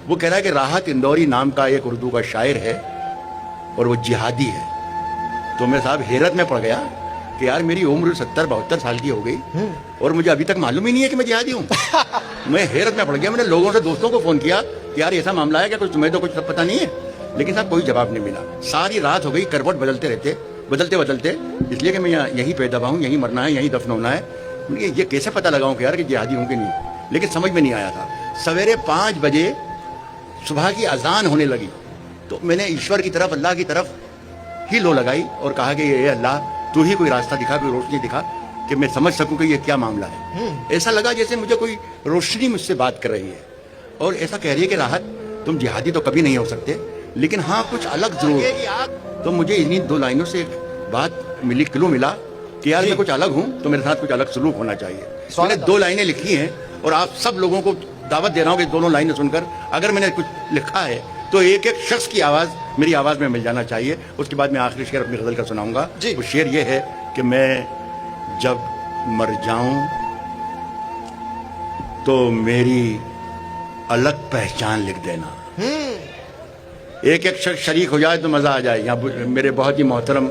وہ کہہ رہا ہے کہ راحت اندوری نام کا ایک اردو کا شاعر ہے اور وہ جہادی ہے. تو میں صاحب حیرت میں پڑ گیا کہ یار میری عمر 70-72 سال کی ہو گئی اور مجھے ابھی تک معلوم ہی نہیں ہے کہ میں جہادی ہوں. میں حیرت میں پڑ گیا. میں نے لوگوں سے دوستوں کو فون کیا کہ یار ایسا معاملہ ہے کہ کچھ تمہیں تو کچھ پتہ نہیں ہے, لیکن صاحب کوئی جواب نہیں ملا. ساری رات ہو گئی, کروٹ بدلتے اس لیے کہ میں یہیں پیدا ہوا ہوں, یہیں مرنا ہے, یہیں دفن ہونا ہے. یہ کیسے پتہ لگاؤں کہ یار کہ جہادی ہوں کہ نہیں, لیکن سمجھ میں نہیں آیا تھا. سویرے 5 بجے صبح کی اذان ہونے لگی تو میں نے ایشور کی طرف, اللہ کی طرف ہی لو لگائی اور کہا کہ اے اللہ تو ہی کوئی راستہ دکھا, کوئی روشنی دکھا کہ میں سمجھ سکوں کہ یہ کیا معاملہ ہے. ایسا لگا جیسے مجھے کوئی روشنی مجھ سے بات کر رہی ہے اور ایسا کہہ رہی ہے کہ راحت تم جہادی تو کبھی نہیں ہو سکتے, لیکن ہاں کچھ الگ ضرور. تو مجھے انہیں 2 لائنوں سے ایک بات ملی, کلو ملا کہ یار میں کچھ الگ ہوں تو میرے ساتھ کچھ الگ سلوک ہونا چاہیے. میں نے 2 لائنیں لکھی ہیں اور آپ سب لوگوں کو دعوت دے رہا ہوں کہ دونوں لائنیں سن کر اگر میں نے کچھ لکھا ہے تو ایک ایک شخص کی آواز میری آواز میں مل جانا چاہیے. اس کے بعد میں آخری شعر اپنی غزل کا سناؤں گا. وہ شعر یہ ہے کہ میں جب مر جاؤں تو میری الگ پہچان لکھ دینا. ایک ایک شخص شریک ہو جائے تو مزہ آ جائے. یہاں میرے بہت ہی محترم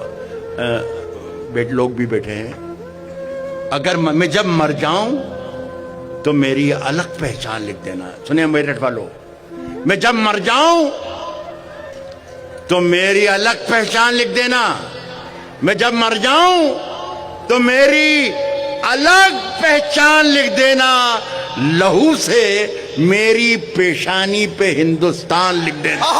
لوگ بھی بیٹھے ہیں. اگر میں جب مر جاؤں تو میری الگ پہچان لکھ دینا. سنیں میرٹھ والوں, میں جب مر جاؤں تو میری الگ پہچان لکھ دینا. میں جب مر جاؤں تو میری الگ پہچان لکھ دینا. لہو سے میری پیشانی پہ ہندوستان لکھ دینا.